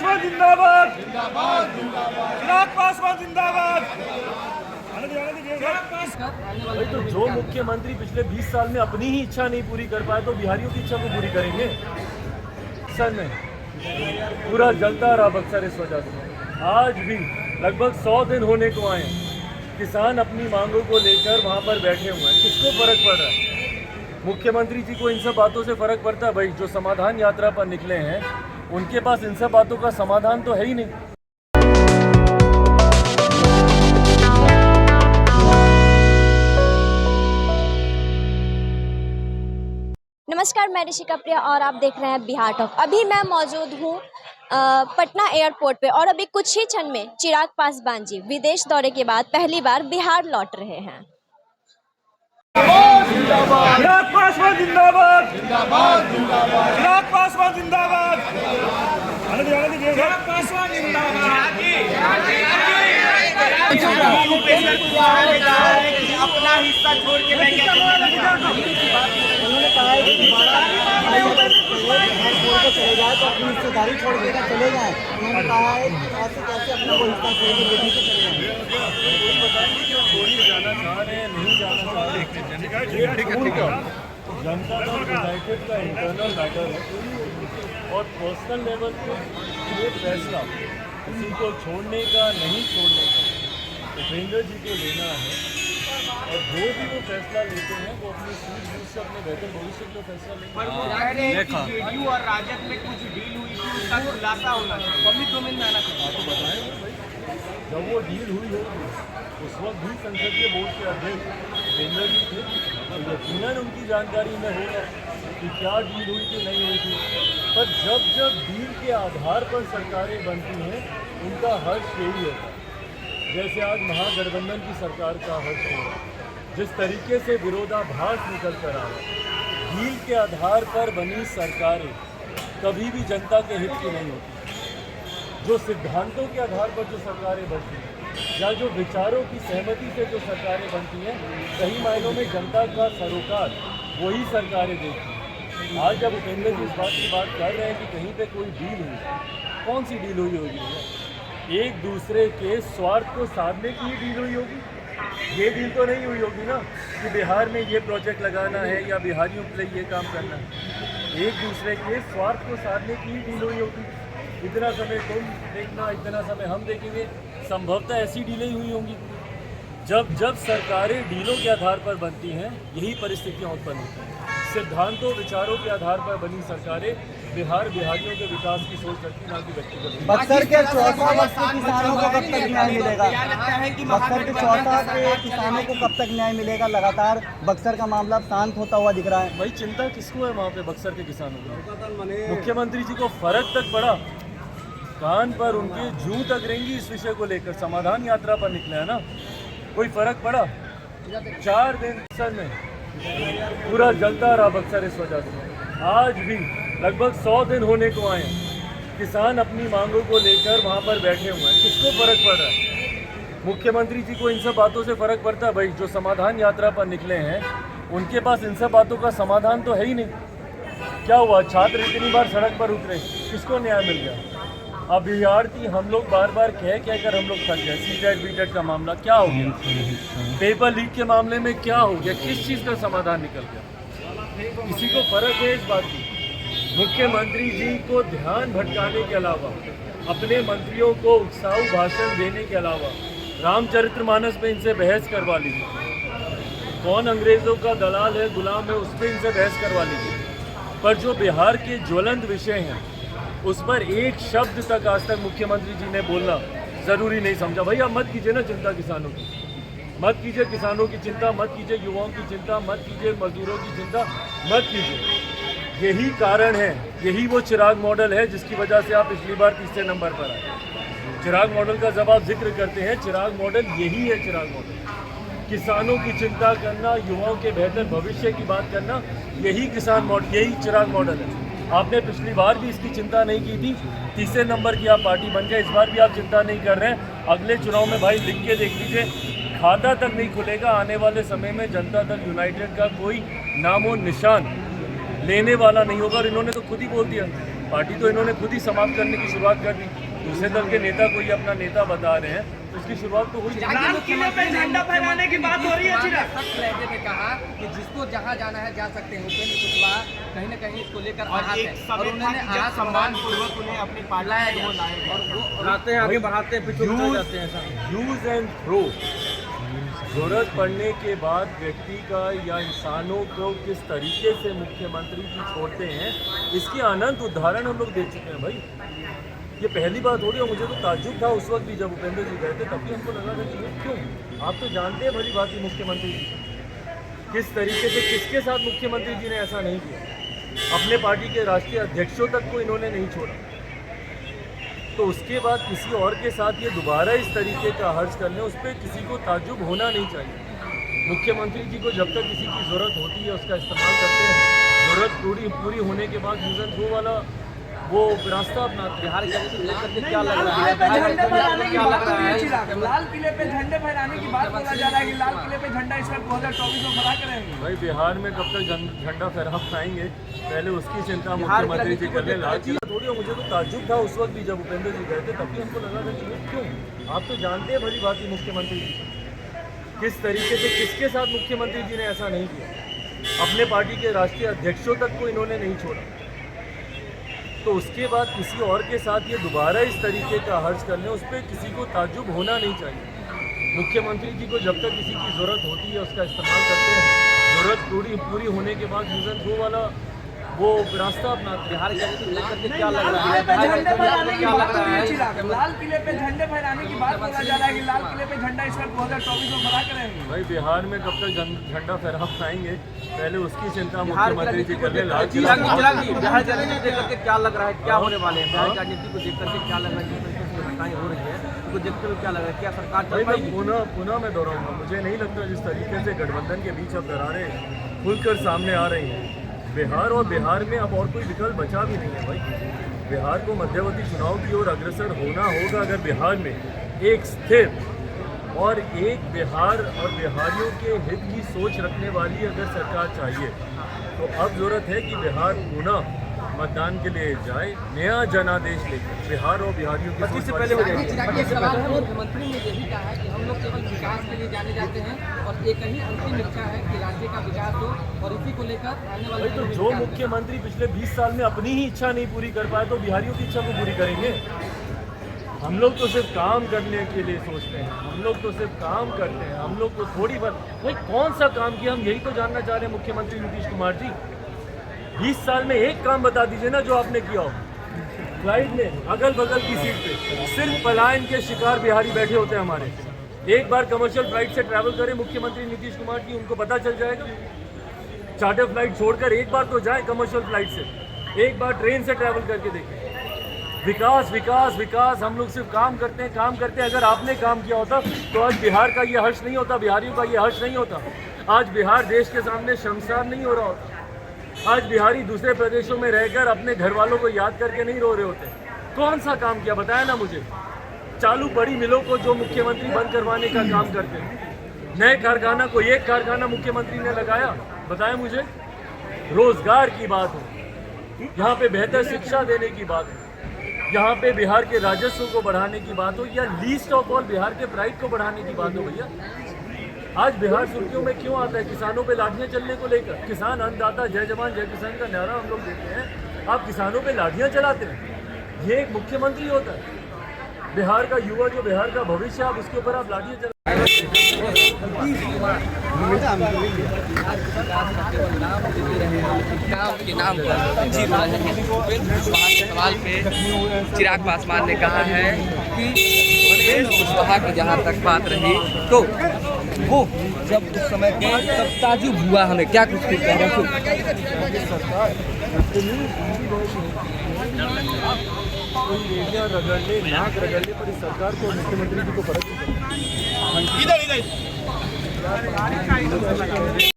पासवान जिंदाबाद, चिराग पासवान जिंदाबाद। भाई तो जो मुख्यमंत्री पिछले 20 साल में अपनी ही इच्छा नहीं पूरी कर पाए तो बिहारियों की इच्छा को पूरी करेंगे? सर नहीं, पूरा जलता रहा बक्सर इस वजह से। आज भी लगभग 100 दिन होने को आए, किसान अपनी मांगों को लेकर वहाँ पर बैठे हुए हैं। किसको फर्क पड़ रहा है? मुख्यमंत्री जी को इन सब बातों से फर्क पड़ता है? भाई जो समाधान यात्रा पर निकले हैं उनके पास इन सब बातों का समाधान तो है ही नहीं। नमस्कार, मैं ऋषिका प्रिया और आप देख रहे हैं बिहार टॉक। अभी मैं मौजूद हूँ पटना एयरपोर्ट पे और अभी कुछ ही क्षण में चिराग पासवान जी विदेश दौरे के बाद पहली बार बिहार लौट रहे हैं। चिराग पासवान जिंदाबाद, चिराग पासवान जिंदाबाद, चिराग पासवान जिंदाबाद। अपना हिस्सा छोड़ के मैं क्या उन्होंने कहा है कि चले जाए तो अपनी हिस्सेदारी छोड़ देकर चले जाए। उन्होंने कहा है ऐसे कैसे अपना वो हिस्सा छोड़ के लेने से चले जाए। जाना चाह रहे हैं, नहीं जाना चाह रहे, जनता का यूनाइटेड का इंटरनल मैटर है और पर्सनल लेवल पे ये फैसला किसी को छोड़ने का नहीं छोड़ने का उपेंद्र जी को लेना है। और जो भी वो फैसला लेते हैं वो अपनी सूझबूझ से अपने बेहतर भविष्य का फैसला लेंगे। जेडीयू और राजद में कुछ डील हुई थी, उसका खुलासा होना चाहिए, पब्लिक डोमेन में आना चाहिए। आपको बताएं भाई, जब वो डील हुई होगी उस वक्त भी संसदीय बोर्ड के अध्यक्ष उपेंद्र जी थे, तो यकीनन उनकी जानकारी में होगा कि क्या डील हुई थी नहीं हुई थी। पर जब जब डील के आधार पर सरकारें बनती हैं उनका हर्ष यही होता है। जैसे आज महागठबंधन की सरकार का हर्ष हो रहा है, जिस तरीके से विरोधाभास निकल कर आ रहा है। डील के आधार पर बनी सरकारें कभी भी जनता के हित की नहीं होती। जो सिद्धांतों के आधार पर जो सरकारें बनती हैं या जो विचारों की सहमति से जो सरकारें बनती हैं, सही मायनों में जनता का सरोकार वही सरकारें देखती हैं। आज जब उपेंद्र जी इस बात की बात कर रहे हैं कि कहीं पे कोई डील हुई, कौन सी डील हुई होगी? एक दूसरे के स्वार्थ को साधने की ही डील हुई होगी। ये डील तो नहीं हुई होगी ना कि बिहार में ये प्रोजेक्ट लगाना है या बिहारियों के लिए ये काम करना है। एक दूसरे के स्वार्थ को साधने की ही डील हुई होगी। इतना समय तुम देखना, इतना समय हम देखेंगे, संभवतः ऐसी डीलें ही हुई होंगी। जब जब सरकारें डीलों के आधार पर बनती हैं यही परिस्थितियाँ उत्पन्न होती हैं। सिद्धांतों विचारों के आधार पर बनी सरकारें बिहारियों के विकास की सोच रखती, ना कि व्यक्तिगत। बक्सर के चौथा बक्सर किसानों को कब तक न्याय मिलेगा? बक्सर के चौथा के किसानों को कब तक न्याय मिलेगा? लगातार बक्सर का मामला शांत होता हुआ दिख रहा है। भाई चिंता किसको है वहाँ पे बक्सर के किसानों को? मुख्यमंत्री जी को फर्क तक पड़ा? कान पर उनके जूं तक रेंगी इस विषय को लेकर। समाधान यात्रा पर निकले हैं ना, कोई फर्क पड़ा? 4 दिन सर में पूरा जलता रहा बक्सर इस वजह से। आज भी लगभग 100 दिन होने को आए, किसान अपनी मांगों को लेकर वहाँ पर बैठे हुए हैं। किसको फर्क पड़ रहा है? मुख्यमंत्री जी को इन सब बातों से फर्क पड़ता है? भाई जो समाधान यात्रा पर निकले हैं उनके पास इन सब बातों का समाधान तो है ही नहीं। क्या हुआ? छात्र इतनी बार सड़क पर उतरे, किसको न्याय मिल गया? अभ्यर्थी हम लोग बार बार कह कर हम लोग थक गए। सीटेट बीटेट का मामला क्या हो गया? पेपर लीक के मामले में क्या हो गया? किस चीज़ का समाधान निकल गया? किसी को फर्क है इस बात की? मुख्यमंत्री जी को ध्यान भटकाने के अलावा, अपने मंत्रियों को उत्साही भाषण देने के अलावा रामचरितमानस में इनसे बहस करवा लीजिए। कौन अंग्रेज़ों का दलाल है, गुलाम है, उस पर इनसे बहस करवा लीजिए। पर जो बिहार के ज्वलंत विषय हैं उस पर एक शब्द तक आज तक मुख्यमंत्री जी ने बोलना ज़रूरी नहीं समझा। भाई आप मत कीजिए ना चिंता किसानों की, मत कीजिए किसानों की चिंता, मत कीजिए युवाओं की चिंता, मत कीजिए मजदूरों की चिंता, मत कीजिए। यही कारण है, यही वो चिराग मॉडल है जिसकी वजह से आप पिछली बार तीसरे नंबर पर आए। चिराग मॉडल का जब आप जिक्र करते हैं, चिराग मॉडल यही है। चिराग मॉडल किसानों की चिंता करना, युवाओं के बेहतर भविष्य की बात करना, यही किसान मॉडल, यही चिराग मॉडल है। आपने पिछली बार भी इसकी चिंता नहीं की थी, तीसरे नंबर की आप पार्टी बन गए। इस बार भी आप चिंता नहीं कर रहे हैं। अगले चुनाव में भाई लिख के देख लीजिए, खाता तक नहीं खुलेगा आने वाले समय में जनता दल यूनाइटेड का कोई नामो निशान लेने वाला नहीं होगा। और इन्होंने तो खुद ही बोल दिया, पार्टी तो इन्होंने खुद ही समाप्त करने की शुरुआत कर दी। दूसरे दल के नेता को ही अपना नेता बता रहे हैं, तो इसकी शुरुआत तो हुई। लाल किले पे झंडा फहराने की बात हो रही है चिराग। लहजे में कहा कि जिसको जहां जाना है जा सकते हैं। उपेंद्र कुशवाहा कहीं न कहीं इसको लेकर आहत है और उन्होंने आहत सम्मान पूर्वक उन्हें अपनी पार्टी में लाया और वो लाते हैं आगे बढ़ाते हैं पीछे उतर जाते हैं। यूज एंड थ्रो, जरूरत पड़ने के बाद व्यक्ति का या इंसानों को किस तरीके से मुख्यमंत्री जी छोड़ते हैं, इसके अनंत उदाहरण हम लोग देख चुके हैं भाई। ये पहली बात हो रही है। मुझे तो ताज्जुब था उस वक्त भी जब उपेंद्र जी गए थे, तब भी हमको लगा था कि ये क्यों, आप तो जानते हैं भली बात मुख्यमंत्री जी किस तरीके से, किसके साथ मुख्यमंत्री जी ने ऐसा नहीं किया। अपने पार्टी के राष्ट्रीय अध्यक्षों तक को इन्होंने नहीं छोड़ा, तो उसके बाद किसी और के साथ ये दोबारा इस तरीके का हर्ज करने, उस पर किसी को ताज्जुब होना नहीं चाहिए। मुख्यमंत्री जी को जब तक किसी की ज़रूरत होती है उसका इस्तेमाल करते हैं, ज़रूरत पूरी होने के बाद यूज एंड थ्रो वाला वो रास्ता अपनाते हैं। बिहार के क्या लग रहा है? झंडे फहराने की बात हो रही है चिराग। लाल किले पे झंडे फहराने की बात बोला जा रहा है कि लाल किले पे झंडा इस वक्त 2024 में फहरा करेंगे। भाई बिहार में कब तक झंडा फहरा पाएंगे, पहले उसकी चिंता मुख्यमंत्री जी कर ले। लाल किला थोड़ी हो। मुझे तो ताज्जुब था उस वक्त भी जब उपेंद्र जी गए थे, तब भी हमको लगा था कि ये क्यों, आप तो जानते हैं भली बात मुख्यमंत्री जी किस तरीके से, किसके साथ मुख्यमंत्री जी ने ऐसा नहीं किया। अपने पार्टी के राष्ट्रीय अध्यक्षों तक को इन्होंने नहीं छोड़ा, तो उसके बाद किसी और के साथ ये दोबारा इस तरीके का हर्ज करने, उस पर किसी को ताज्जुब होना नहीं चाहिए। मुख्यमंत्री जी को जब तक किसी की ज़रूरत होती है उसका इस्तेमाल करते हैं, ज़रूरत पूरी होने के बाद यूज एंड थ्रो वाला वो रास्ता अपनाते हैं। बिहार के क्या लग रहा है? झंडे फहराने की बात हो रही है चिराग। लाल किले पे झंडे फहराने की बात बोला जा रहा है कि लाल किले पे झंडा इस वक्त 2024 में फहरा करेंगे। भाई बिहार में कब तक झंडा फहरा पाएंगे, पहले उसकी चिंता मुख्यमंत्री जी कर ले। लाल किला बिहार की राजनीति देख करके क्या लग रहा है, क्या होने वाले हैं? बिहार की राजनीति को देख करके क्या लग रहा है, जिस तरीके से घटनाएं हो रही है उसको देखते हुए क्या लग रहा है, क्या सरकार भाई चल पाएगी? पुनः मैं दोहराऊंगा, मुझे नहीं लगता जिस तरीके से गठबंधन के बीच अब दरारें खुलकर सामने आ रही हैं बिहार, और बिहार में अब और कोई विकल्प बचा भी नहीं है भाई। बिहार को मध्यवर्ती चुनाव की ओर अग्रसर होना होगा अगर बिहार में एक स्थिर और एक बिहार और बिहारियों के हित की सोच रखने वाली अगर सरकार चाहिए, तो अब ज़रूरत है कि बिहार पुनः मतदान के लिए जाए, नया जनादेश लेकर बिहार और बिहारियों की सोच पहले हो जाएगी। सवाल है, मुख्यमंत्री ने ये भी कहा है कि हम लोग केवल विकास के लिए जाने जाते हैं और एक ही अंतिम इच्छा है कि राज्य का विकास हो, और इसी को लेकर आने वाले तो जो मुख्यमंत्री पिछले 20 साल में अपनी ही इच्छा नहीं पूरी कर पाए, तो बिहारियों की इच्छा को पूरी करेंगे। हम लोग तो सिर्फ काम करने के लिए सोचते हैं, हम लोग तो सिर्फ काम करते हैं, हम लोग को थोड़ी बात, भाई कौन सा काम किया, हम यही तो जानना चाह रहे हैं मुख्यमंत्री नीतीश कुमार जी। 20 साल में एक काम बता दीजिए ना जो आपने किया हो। फ्लाइट में अगल बगल की सीट पे सिर्फ पलायन के शिकार बिहारी बैठे होते हैं हमारे। एक बार कमर्शियल फ्लाइट से ट्रैवल करें मुख्यमंत्री नीतीश कुमार जी, उनको पता चल जाएगा। चार्टर फ्लाइट छोड़कर एक बार तो जाए कमर्शियल फ्लाइट से, एक बार ट्रेन से ट्रैवल करके देखें। विकास विकास विकास, हम लोग सिर्फ काम करते हैं, काम करते हैं। अगर आपने काम किया होता तो आज बिहार का ये हर्ष नहीं होता, बिहारियों का ये हर्ष नहीं होता। आज बिहार देश के सामने शर्मसार नहीं हो रहा होता। आज बिहारी दूसरे प्रदेशों में रहकर अपने घर वालों को याद करके नहीं रो रहे होते। कौन सा काम किया बताया ना मुझे। चालू बड़ी मिलों को जो मुख्यमंत्री बंद करवाने का काम करते हैं, नए कारखाना को एक कारखाना मुख्यमंत्री ने लगाया, बताया मुझे। रोजगार की बात हो, यहाँ पे बेहतर शिक्षा देने की बात हो, यहाँ पे बिहार के राजस्व को बढ़ाने की बात हो, या लीस्ट ऑफ ऑल बिहार के प्राइड को बढ़ाने की बात हो। भैया आज बिहार सुर्खियों में क्यों आता है? किसानों पे लाठियां चलने को लेकर। किसान अन्नदाता जय जवान जय किसान का नारा हम लोग देते हैं, आप किसानों पे लाठियां चलाते हैं। ये एक मुख्यमंत्री होता है। बिहार का युवा जो बिहार का भविष्य, आप उसके ऊपर आप लाठियां चला। सवाल पे चिराग पासवान ने कहा है कि उपेंद्र कुशवाहा की जहाँ तक बात रही तो वो जब उस समय के तब ताजुब हुआ हमें, क्या कुछ कह रहे हैं? रगड़ने नाक रगड़ने पर इस सरकार को मुख्यमंत्री जी को फर्क नहीं पड़ता।